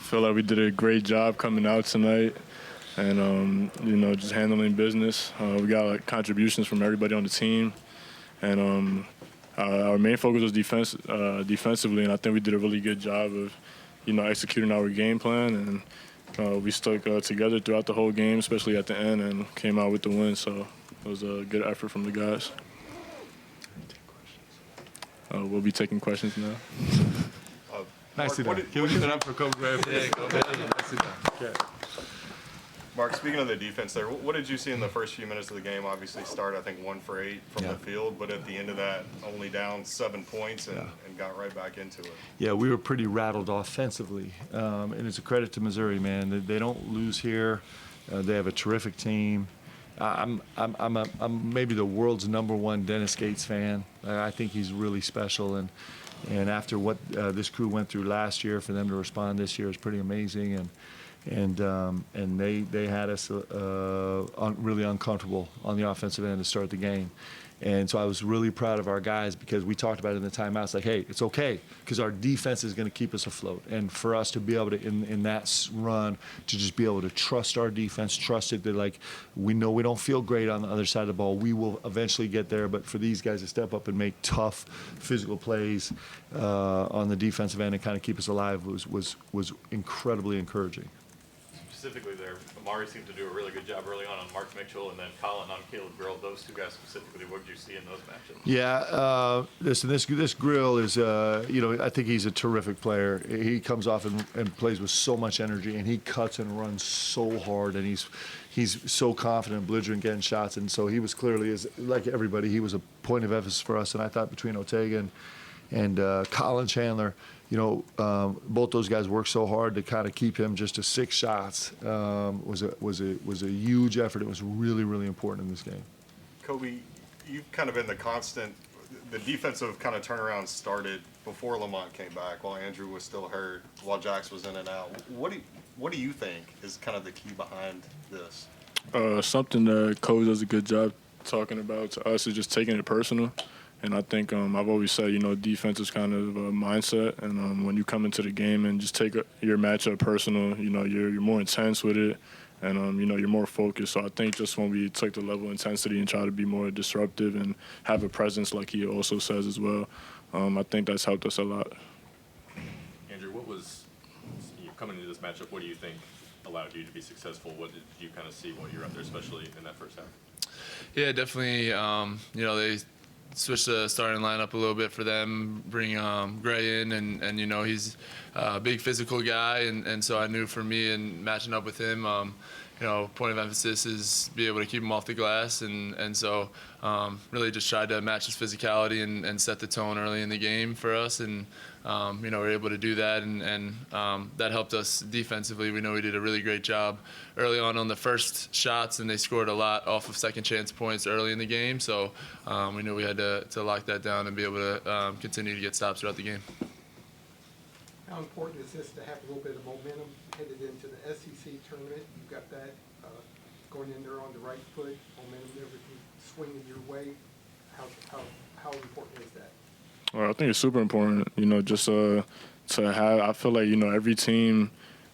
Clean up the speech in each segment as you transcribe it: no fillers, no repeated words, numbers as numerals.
feel like we did a great job coming out tonight and, just handling business. We got contributions from everybody on the team. And our main focus was defensively, and I think we did a really good job of, executing our game plan. And we stuck together throughout the whole game, especially at the end, and came out with the win. So it was a good effort from the guys. We'll be taking questions now. Nicely done. Can we give it up for Koby? Yeah, go ahead. Nicely done. Okay. Mark, speaking of the defense there, what did you see in the first few minutes of the game? Obviously started, I think, 1 for 8 from the field, but at the end of that, only down 7 points and got right back into it. Yeah, we were pretty rattled offensively, and it's a credit to Missouri, man. They don't lose here. They have a terrific team. I'm maybe the world's #1 Dennis Gates fan. I think he's really special, and after what this crew went through last year, for them to respond this year is pretty amazing. And they had us really uncomfortable on the offensive end to start the game. And so I was really proud of our guys because we talked about it in the timeouts, like, hey, it's okay because our defense is going to keep us afloat. And for us to be able to, in that run, to just be able to trust our defense, trust it, that, like, we know we don't feel great on the other side of the ball. We will eventually get there. But for these guys to step up and make tough physical plays on the defensive end and kind of keep us alive was incredibly encouraging. Specifically there, Amari seemed to do a really good job early on Mark Mitchell, and then Colin on Caleb Grill. Those two guys specifically, what did you see in those matchups? Yeah, listen, this Grill is, I think he's a terrific player. He comes off and plays with so much energy, and he cuts and runs so hard, and he's so confident, belligerent getting shots, and so he was clearly, like everybody, he was a point of emphasis for us. And I thought between Ortega and Colin Chandler, both those guys worked so hard to kind of keep him just to 6 shots. Was a huge effort. It was really, really important in this game. Koby, you've kind of been the defensive kind of turnaround started before Lamont came back, while Andrew was still hurt, while Jax was in and out. What do you think is kind of the key behind this? Something that Kobe does a good job talking about to us is just taking it personal. And I think I've always said, defense is kind of a mindset. And when you come into the game and just take your matchup personal, you're more intense with it. And, you're more focused. So I think just when we took the level of intensity and try to be more disruptive and have a presence like he also says as well, I think that's helped us a lot. Andrew, coming into this matchup, what do you think allowed you to be successful? What did you kind of see while you were out there, especially in that first half? Yeah, definitely. They switch the starting lineup a little bit for them, bring Gray in, and he's a big physical guy, and so I knew for me and matching up with him, point of emphasis is be able to keep him off the glass, and so really just tried to match his physicality and set the tone early in the game for us, and we were able to do that, and that helped us defensively. We know we did a really great job early on the first shots, and they scored a lot off of second chance points early in the game, so we knew we had to lock that down and be able to continue to get stops throughout the game. How important is this to have a little bit of momentum headed into the SEC tournament? You've got that going in there on the right foot, momentum, everything swinging your way. How important is that? Well, I think it's super important, just to have, I feel like, every team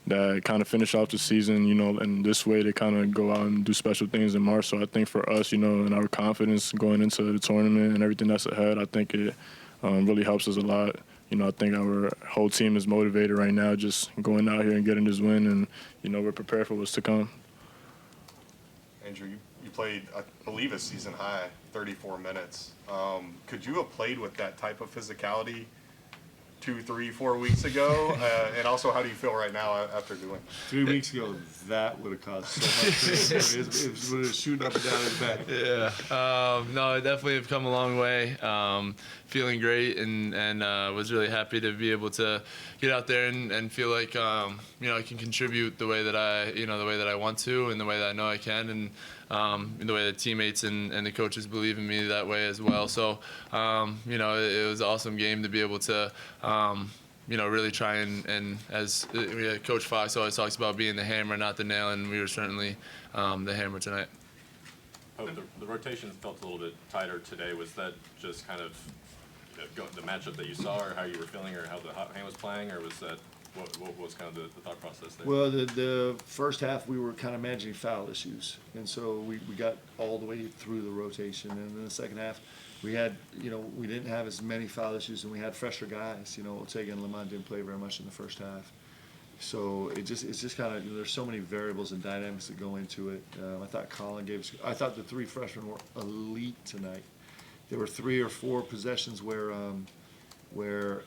that kind of finish off the season, in this way they kind of go out and do special things in March. So I think for us, and our confidence going into the tournament and everything that's ahead, I think it really helps us a lot. I think our whole team is motivated right now, just going out here and getting this win, and, we're prepared for what's to come. Andrew, you played, I believe, a season high, 34 minutes. Could you have played with that type of physicality 2, 3, 4 weeks ago? And also, how do you feel right now after doing it? 3 weeks ago, that would have caused so much pain. It would have shooting up and down his back. Yeah. No, I definitely have come a long way. Feeling great, and was really happy to be able to get out there and feel like I can contribute the way that I want to, and the way that I know I can, and the way the teammates and the coaches believe in me that way as well. So it was an awesome game to be able to really try and as Coach Fox always talks about, being the hammer, not the nail, and we were certainly the hammer tonight. The rotation felt a little bit tighter today. Was that just kind of the matchup that you saw, or how you were feeling, or how the hot hand was playing, or was that What was kind of the thought process there? Well, the first half we were kind of managing foul issues, and so we got all the way through the rotation. And in the second half, we had, we didn't have as many foul issues, and we had fresher guys. Ortega and Lamont didn't play very much in the first half. So it's just kind of, there's so many variables and dynamics that go into it. I thought I thought the three freshmen were elite tonight. There were 3 or 4 possessions where we were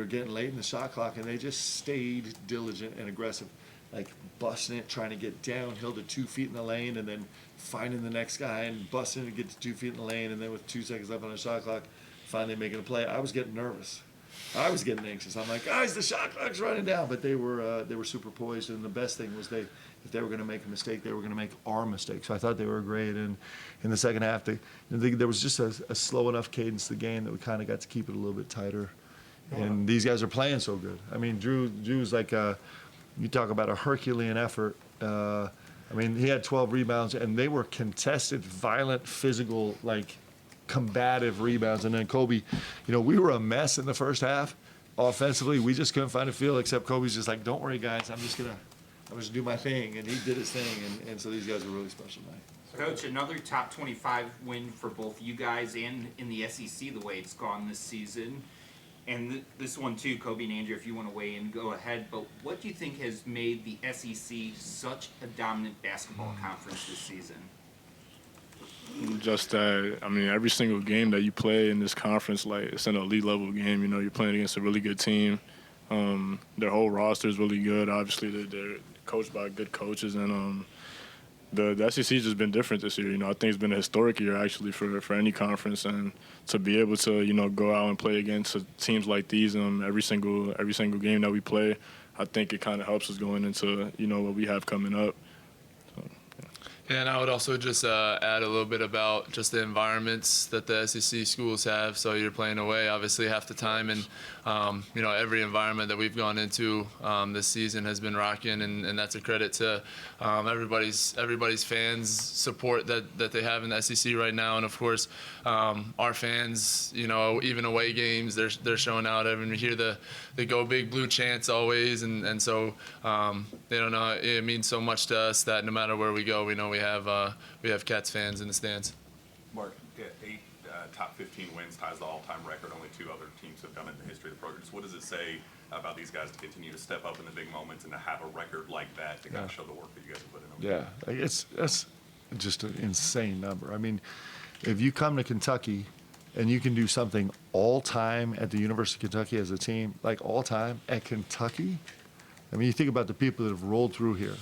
getting late in the shot clock, and they just stayed diligent and aggressive, like busting it, trying to get downhill to 2 feet in the lane, and then finding the next guy and busting it to get to 2 feet in the lane, and then with 2 seconds left on the shot clock, finally making a play. I was getting nervous. I was getting anxious. I'm like, guys, the shot clock's running down. But they were super poised, and the best thing was if they were going to make a mistake, they were going to make our mistake. So I thought they were great. And in the second half, there was just a slow enough cadence to the game that we kind of got to keep it a little bit tighter. And these guys are playing so good. I mean, Drew's like you talk about a Herculean effort. He had 12 rebounds, and they were contested, violent, physical, like combative rebounds. And then Koby, we were a mess in the first half. Offensively, we just couldn't find a feel, except Kobe's just like, don't worry, guys, I'm just gonna do my thing. And he did his thing, and so these guys were really special tonight. Coach, another top 25 win for both you guys and in the SEC, the way it's gone this season. And this one too, Koby and Andrew, if you want to weigh in, go ahead. But what do you think has made the SEC such a dominant basketball conference this season? Just that, every single game that you play in this conference, like, it's an elite level game. You're playing against a really good team. Their whole roster is really good. Obviously, they're coached by good coaches, and the SEC has just been different this year. I think it's been a historic year actually for any conference, and to be able to go out and play against teams like these every single game that we play, I think it kind of helps us going into what we have coming up. Yeah, and I would also just add a little bit about just the environments that the SEC schools have. So you're playing away, obviously, half the time, and every environment that we've gone into this season has been rocking, and that's a credit to everybody's fans' support that they have in the SEC right now, and of course our fans. Even away games, they're showing out. We hear the "Go Big Blue" chants always, and so they don't know. It means so much to us that no matter where we go, we know we have Cats fans in the stands. Mark, 8 top 15 wins ties the all-time record. Only 2 other teams have done it in the history of the program. Just what does it say about these guys to continue to step up in the big moments and to have a record like that to kind of show the work that you guys have put in? Yeah, that's just an insane number. If you come to Kentucky and you can do something all-time at the University of Kentucky as a team, like all-time at Kentucky, you think about the people that have rolled through here.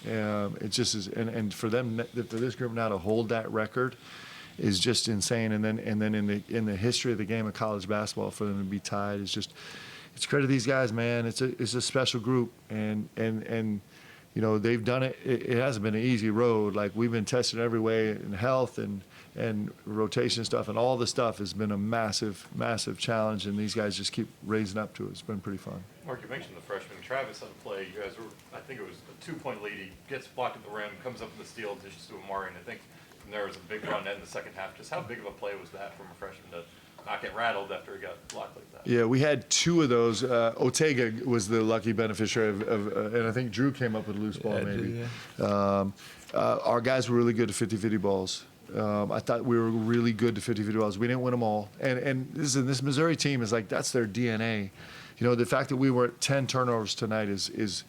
It just is, and for them, for this group now to hold that record is just insane. And then in the history of the game of college basketball, for them to be tied is just, it's credit to these guys, man. It's a special group, and they've done it. It hasn't been an easy road. Like, we've been tested every way in health and rotation stuff, and all the stuff has been a massive challenge, and these guys just keep raising up to it. It's been pretty fun. Mark, you mentioned the freshman. Travis on the play, you guys were, I think it was a 2-point lead. He gets blocked at the rim, comes up with the steal, dishes to Amari, and I think from there was a big run in the second half. Just how big of a play was that from a freshman to not get rattled after he got blocked like that? Yeah, we had 2 of those. Ortega was the lucky beneficiary of and I think Drew came up with a loose ball maybe. Yeah. Our guys were really good at 50-50 balls. I thought we were really good to 50-50 balls. We didn't win them all. And this Missouri team is like, that's their DNA. The fact that we were at 10 turnovers tonight is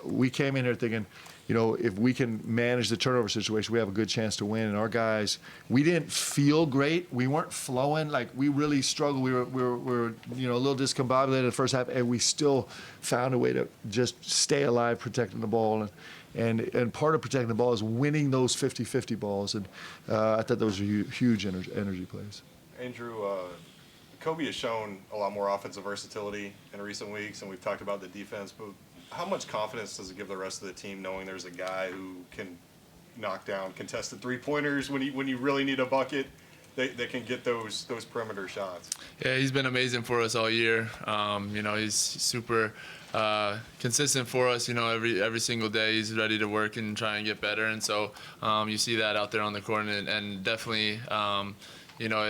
we came in here thinking, if we can manage the turnover situation, we have a good chance to win. And our guys, we didn't feel great. We weren't flowing. Like, we really struggled. We were a little discombobulated in the first half, and we still found a way to just stay alive protecting the ball. And part of protecting the ball is winning those 50-50 balls. And I thought those were huge energy plays. Andrew, Koby has shown a lot more offensive versatility in recent weeks, and we've talked about the defense, but how much confidence does it give the rest of the team knowing there's a guy who can knock down contested three-pointers when you really need a bucket? They can get those perimeter shots. Yeah, he's been amazing for us all year. He's super consistent for us. Every single day he's ready to work and try and get better. And so you see that out there on the court, and definitely, you know,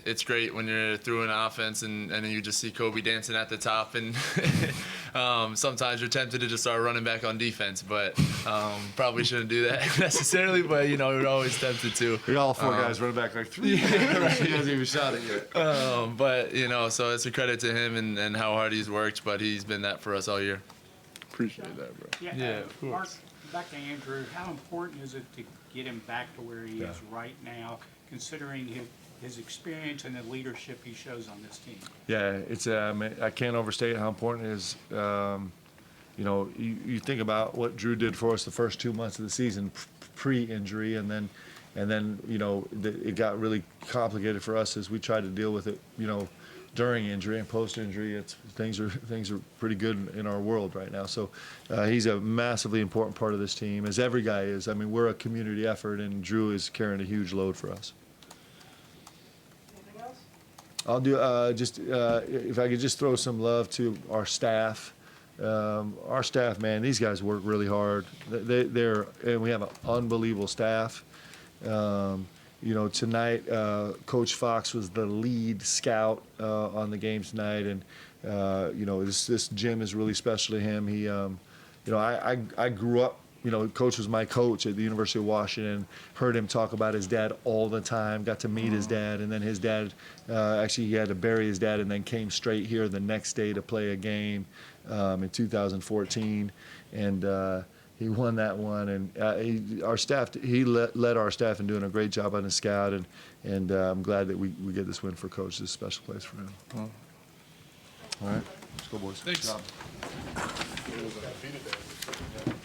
it's great when you're through an offense and then you just see Koby dancing at the top, and sometimes you're tempted to just start running back on defense, but probably shouldn't do that necessarily, but, you know, we're always tempted to. We got all four guys running back like 3. He hasn't even shot it yet. But, you know, so it's a credit to him and how hard he's worked, but he's been that for us all year. Appreciate that, bro. Yeah, Yeah, of course. Mark, back to Andrew, how important is it to get him back to where he Yeah. is right now, considering his experience and the leadership he shows on this team? Yeah, it's I can't overstate how important it is. You know, you think about what Drew did for us the first 2 months of the season pre-injury, and then you know it got really complicated for us as we tried to deal with it. You know, during injury and post-injury, things are pretty good in our world right now. So he's a massively important part of this team, as every guy is. I mean, we're a community effort, and Drew is carrying a huge load for us. Anything else? I'll do if I could just throw some love to our staff. Our staff, man, these guys work really hard. And we have an unbelievable staff. You know, tonight, Coach Fox was the lead scout on the game tonight, and you know, this gym is really special to him. He, you know, I grew up. You know, Coach was my coach at the University of Washington. Heard him talk about his dad all the time. Got to meet his dad, and then his dad, actually, he had to bury his dad, and then came straight here the next day to play a game in 2014, and. He won that one, and our staff. He led our staff in doing a great job on the scout, and I'm glad that we get this win for Coach. This is a special place for him. All right, let's go, boys. Thanks. Good job.